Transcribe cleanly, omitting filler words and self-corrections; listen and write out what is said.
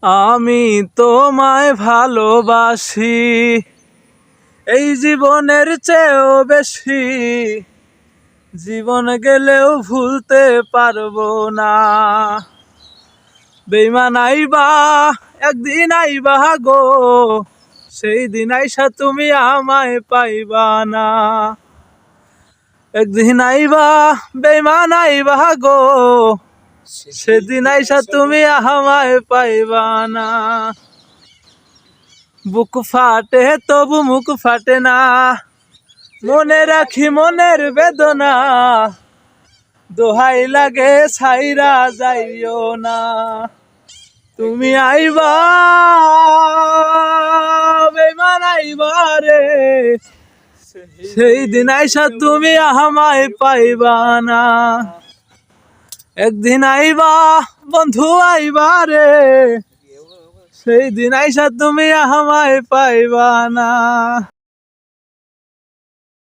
আমি তোমায় ভালোবাসি এই জীবনের চেয়েও বেশি, জীবন গেলেও ভুলতে পারবো না। বেইমান আইবা একদিন আইবা গো, সেই দিন আইসা তুমি আমায় পাইবা না। একদিন আইবা বেইমান আইবা গো, সেদিন আইসা তুমি আমায় পাইবা না। বুক ফাটে তবু মুখ ফাটে না, মনে রাখি মনের বেদনা। দোহাই লাগে ছাইরা যাইও না, তুমি আইবা বেইমান আইবা রে, সেই দিন আইসা তুমি আমায় পাইবা না। একদিন আইবা বন্ধু আইবা রে, সেই দিন আইসা তুমি আমায় পাইবা না।